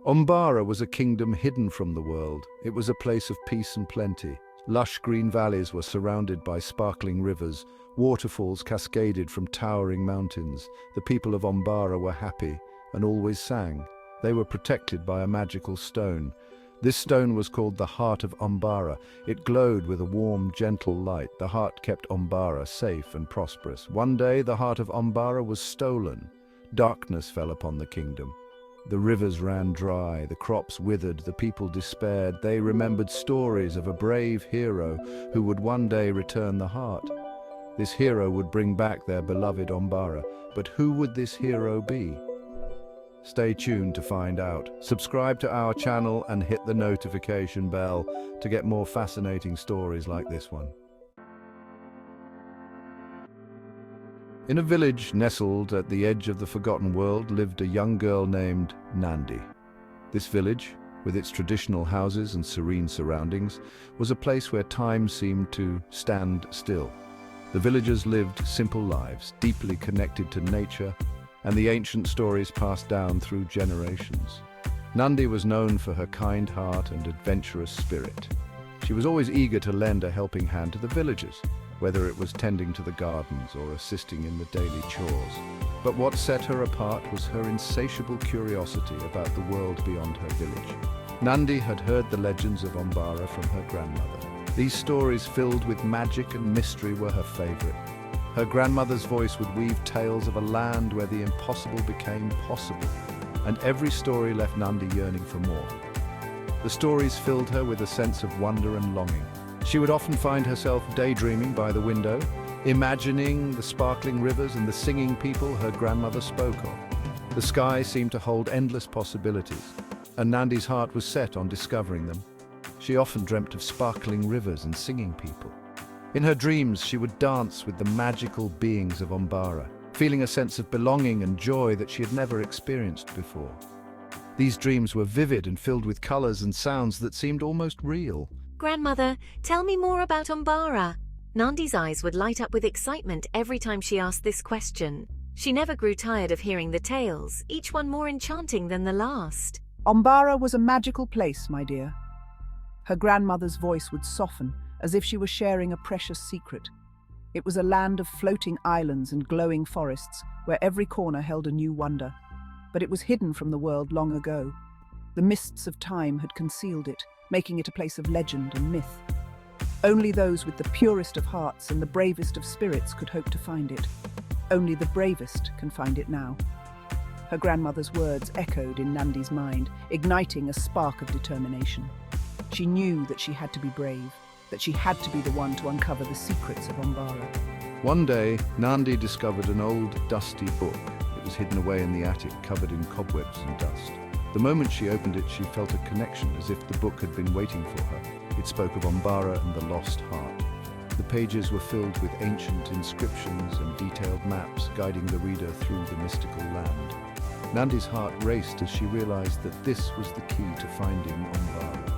Ombara was a kingdom hidden from the world. It was a place of peace and plenty. Lush green valleys were surrounded by sparkling rivers. Waterfalls cascaded from towering mountains. The people of Ombara were happy and always sang. They were protected by a magical stone. This stone was called the Heart of Ombara. It glowed with a warm, gentle light. The heart kept Ombara safe and prosperous. One day, the Heart of Ombara was stolen. Darkness fell upon the kingdom. The rivers ran dry, the crops withered, the people despaired. They remembered stories of a brave hero who would one day return the heart. This hero would bring back their beloved Ombara. But who would this hero be? Stay tuned to find out. Subscribe to our channel and hit the notification bell to get more fascinating stories like this one. In a village nestled at the edge of the forgotten world lived a young girl named Nandi. This village, with its traditional houses and serene surroundings, was a place where time seemed to stand still. The villagers lived simple lives, deeply connected to nature and the ancient stories passed down through generations. Nandi was known for her kind heart and adventurous spirit. She was always eager to lend a helping hand to the villagers, whether it was tending to the gardens or assisting in the daily chores. But what set her apart was her insatiable curiosity about the world beyond her village. Nandi had heard the legends of Ombara from her grandmother. These stories filled with magic and mystery were her favorite. Her grandmother's voice would weave tales of a land where the impossible became possible, and every story left Nandi yearning for more. The stories filled her with a sense of wonder and longing. She would often find herself daydreaming by the window, imagining the sparkling rivers and the singing people her grandmother spoke of. The sky seemed to hold endless possibilities, and Nandi's heart was set on discovering them. She often dreamt of sparkling rivers and singing people. In her dreams, she would dance with the magical beings of Ombara, feeling a sense of belonging and joy that she had never experienced before. These dreams were vivid and filled with colors and sounds that seemed almost real. Grandmother, tell me more about Ombara. Nandi's eyes would light up with excitement every time she asked this question. She never grew tired of hearing the tales, each one more enchanting than the last. Ombara was a magical place, my dear. Her grandmother's voice would soften, as if she were sharing a precious secret. It was a land of floating islands and glowing forests, where every corner held a new wonder. But it was hidden from the world long ago. The mists of time had concealed it, making it a place of legend and myth. Only those with the purest of hearts and the bravest of spirits could hope to find it. Only the bravest can find it now. Her grandmother's words echoed in Nandi's mind, igniting a spark of determination. She knew that she had to be brave, that she had to be the one to uncover the secrets of Ombara. One day, Nandi discovered an old, dusty book. It was hidden away in the attic, covered in cobwebs and dust. The moment she opened it, she felt a connection, as if the book had been waiting for her. It spoke of Ombara and the lost heart. The pages were filled with ancient inscriptions and detailed maps, guiding the reader through the mystical land. Nandi's heart raced as she realized that this was the key to finding Ombara.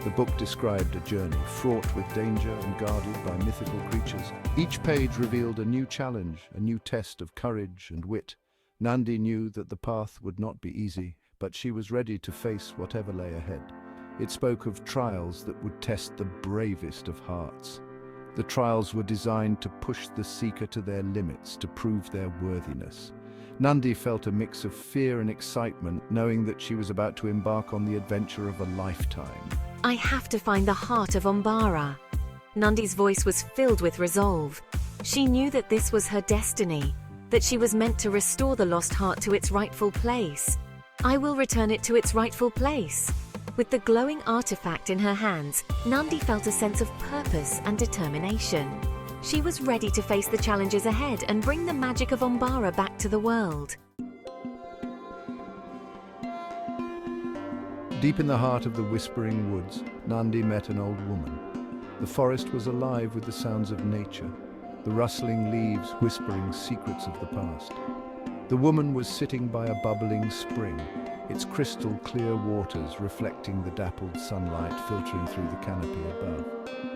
The book described a journey fraught with danger and guarded by mythical creatures. Each page revealed a new challenge, a new test of courage and wit. Nandi knew that the path would not be easy, but she was ready to face whatever lay ahead. It spoke of trials that would test the bravest of hearts. The trials were designed to push the seeker to their limits, to prove their worthiness. Nandi felt a mix of fear and excitement, knowing that she was about to embark on the adventure of a lifetime. I have to find the Heart of Ombara. Nandi's voice was filled with resolve. She knew that this was her destiny, that she was meant to restore the lost heart to its rightful place. I will return it to its rightful place. With the glowing artifact in her hands, Nandi felt a sense of purpose and determination. She was ready to face the challenges ahead and bring the magic of Ombara back to the world. Deep in the heart of the whispering woods, Nandi met an old woman. The forest was alive with the sounds of nature, the rustling leaves whispering secrets of the past. The woman was sitting by a bubbling spring, its crystal clear waters reflecting the dappled sunlight filtering through the canopy above.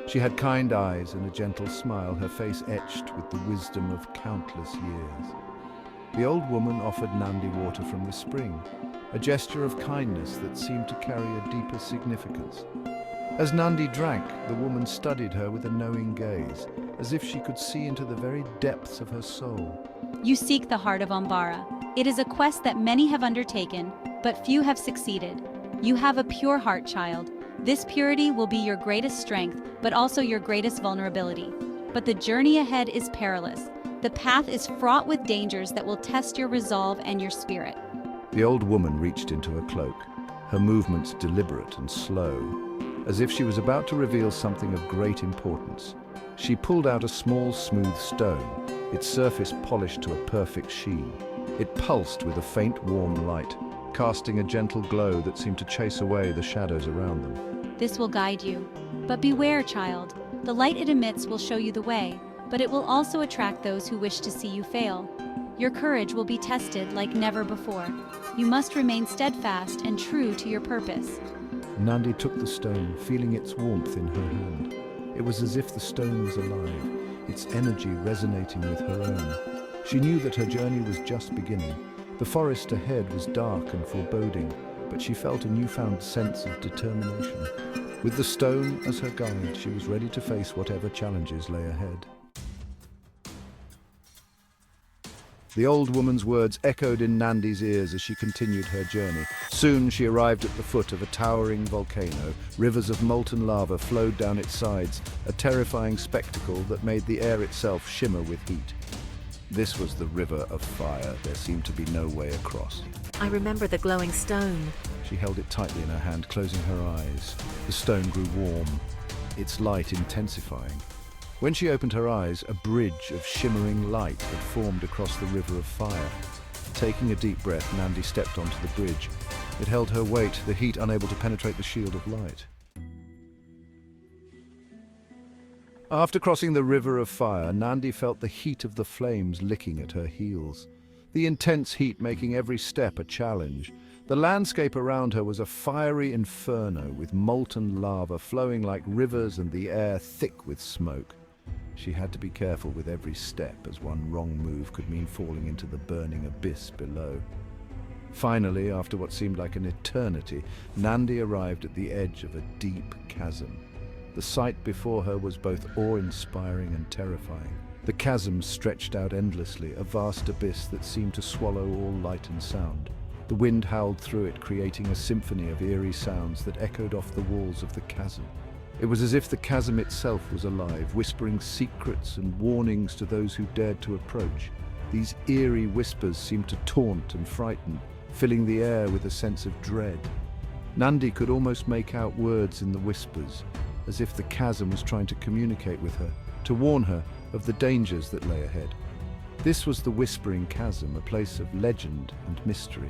She had kind eyes and a gentle smile, her face etched with the wisdom of countless years. The old woman offered Nandi water from the spring, a gesture of kindness that seemed to carry a deeper significance. As Nandi drank, the woman studied her with a knowing gaze, as if she could see into the very depths of her soul. You seek the Heart of Ombara. It is a quest that many have undertaken, but few have succeeded. You have a pure heart, child. This purity will be your greatest strength, but also your greatest vulnerability. But the journey ahead is perilous. The path is fraught with dangers that will test your resolve and your spirit. The old woman reached into her cloak, her movements deliberate and slow, as if she was about to reveal something of great importance. She pulled out a small, smooth stone, its surface polished to a perfect sheen. It pulsed with a faint, warm light, casting a gentle glow that seemed to chase away the shadows around them. This will guide you. But beware, child. The light it emits will show you the way, but it will also attract those who wish to see you fail. Your courage will be tested like never before. You must remain steadfast and true to your purpose. Nandi took the stone, feeling its warmth in her hand. It was as if the stone was alive, its energy resonating with her own. She knew that her journey was just beginning. The forest ahead was dark and foreboding, but she felt a newfound sense of determination. With the stone as her guide, she was ready to face whatever challenges lay ahead. The old woman's words echoed in Nandi's ears as she continued her journey. Soon she arrived at the foot of a towering volcano. Rivers of molten lava flowed down its sides, a terrifying spectacle that made the air itself shimmer with heat. This was the River of Fire. There seemed to be no way across. I remember the glowing stone. She held it tightly in her hand, closing her eyes. The stone grew warm, its light intensifying. When she opened her eyes, a bridge of shimmering light had formed across the River of Fire. Taking a deep breath, Nandi stepped onto the bridge. It held her weight, the heat unable to penetrate the shield of light. After crossing the River of Fire, Nandi felt the heat of the flames licking at her heels, the intense heat making every step a challenge. The landscape around her was a fiery inferno with molten lava flowing like rivers and the air thick with smoke. She had to be careful with every step, as one wrong move could mean falling into the burning abyss below. Finally, after what seemed like an eternity, Nandi arrived at the edge of a deep chasm. The sight before her was both awe-inspiring and terrifying. The chasm stretched out endlessly, a vast abyss that seemed to swallow all light and sound. The wind howled through it, creating a symphony of eerie sounds that echoed off the walls of the chasm. It was as if the chasm itself was alive, whispering secrets and warnings to those who dared to approach. These eerie whispers seemed to taunt and frighten, filling the air with a sense of dread. Nandi could almost make out words in the whispers, as if the chasm was trying to communicate with her, to warn her of the dangers that lay ahead. This was the Whispering Chasm, a place of legend and mystery.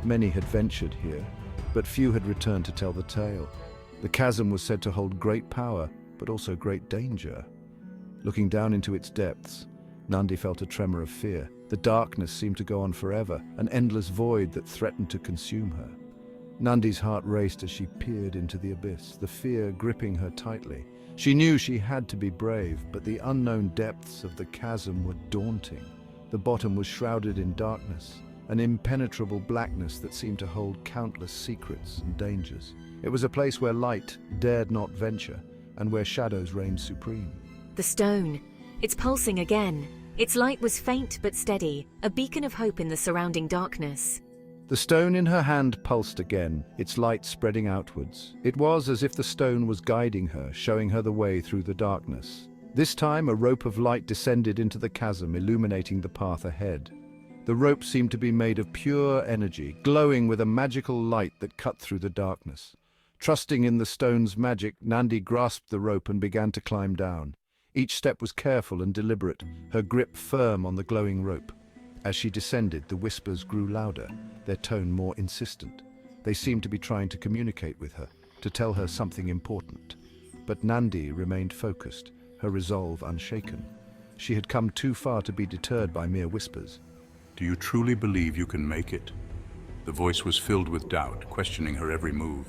Many had ventured here, but few had returned to tell the tale. The chasm was said to hold great power, but also great danger. Looking down into its depths, Nandi felt a tremor of fear. The darkness seemed to go on forever, an endless void that threatened to consume her. Nandi's heart raced as she peered into the abyss, the fear gripping her tightly. She knew she had to be brave, but the unknown depths of the chasm were daunting. The bottom was shrouded in darkness, an impenetrable blackness that seemed to hold countless secrets and dangers. It was a place where light dared not venture, and where shadows reigned supreme. The stone. It's pulsing again. Its light was faint but steady, a beacon of hope in the surrounding darkness. The stone in her hand pulsed again, its light spreading outwards. It was as if the stone was guiding her, showing her the way through the darkness. This time, a rope of light descended into the chasm, illuminating the path ahead. The rope seemed to be made of pure energy, glowing with a magical light that cut through the darkness. Trusting in the stone's magic, Nandi grasped the rope and began to climb down. Each step was careful and deliberate, her grip firm on the glowing rope. As she descended, the whispers grew louder, their tone more insistent. They seemed to be trying to communicate with her, to tell her something important. But Nandi remained focused, her resolve unshaken. She had come too far to be deterred by mere whispers. Do you truly believe you can make it? The voice was filled with doubt, questioning her every move.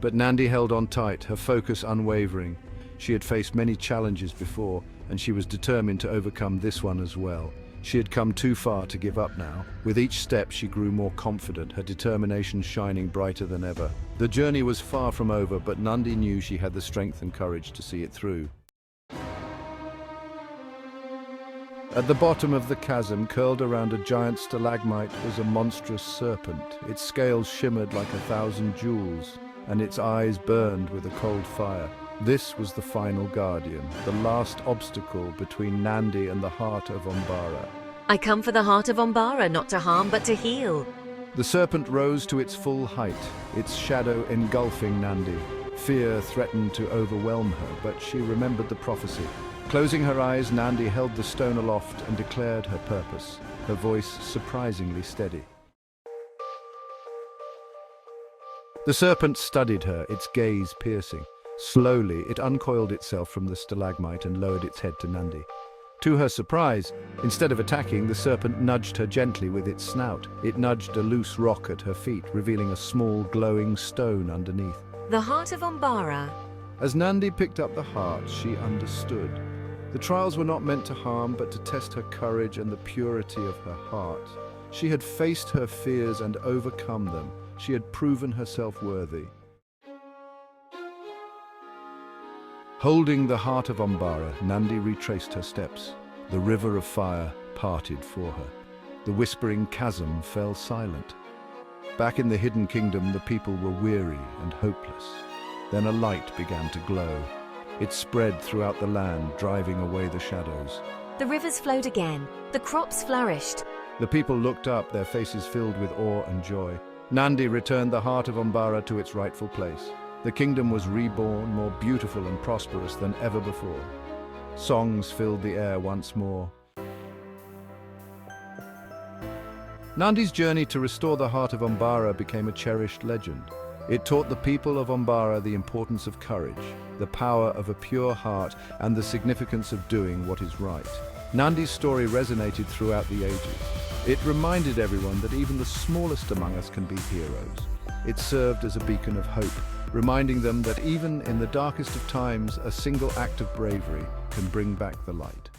But Nandi held on tight, her focus unwavering. She had faced many challenges before, and she was determined to overcome this one as well. She had come too far to give up now. With each step, she grew more confident, her determination shining brighter than ever. The journey was far from over, but Nandi knew she had the strength and courage to see it through. At the bottom of the chasm, curled around a giant stalagmite, was a monstrous serpent. Its scales shimmered like 1,000 jewels, and its eyes burned with a cold fire. This was the final guardian, the last obstacle between Nandi and the Heart of Ombara. I come for the Heart of Ombara, not to harm but to heal. The serpent rose to its full height, its shadow engulfing Nandi. Fear threatened to overwhelm her, but she remembered the prophecy. Closing her eyes, Nandi held the stone aloft and declared her purpose, her voice surprisingly steady. The serpent studied her, its gaze piercing. Slowly, it uncoiled itself from the stalagmite and lowered its head to Nandi. To her surprise, instead of attacking, the serpent nudged her gently with its snout. It nudged a loose rock at her feet, revealing a small, glowing stone underneath. The Heart of Ombara. As Nandi picked up the heart, she understood. The trials were not meant to harm, but to test her courage and the purity of her heart. She had faced her fears and overcome them. She had proven herself worthy. Holding the Heart of Ombara, Nandi retraced her steps. The river of fire parted for her. The whispering chasm fell silent. Back in the hidden kingdom, the people were weary and hopeless. Then a light began to glow. It spread throughout the land, driving away the shadows. The rivers flowed again. The crops flourished. The people looked up, their faces filled with awe and joy. Nandi returned the Heart of Ombara to its rightful place. The kingdom was reborn, more beautiful and prosperous than ever before. Songs filled the air once more. Nandi's journey to restore the Heart of Ombara became a cherished legend. It taught the people of Ombara the importance of courage, the power of a pure heart, and the significance of doing what is right. Nandi's story resonated throughout the ages. It reminded everyone that even the smallest among us can be heroes. It served as a beacon of hope, reminding them that even in the darkest of times, a single act of bravery can bring back the light.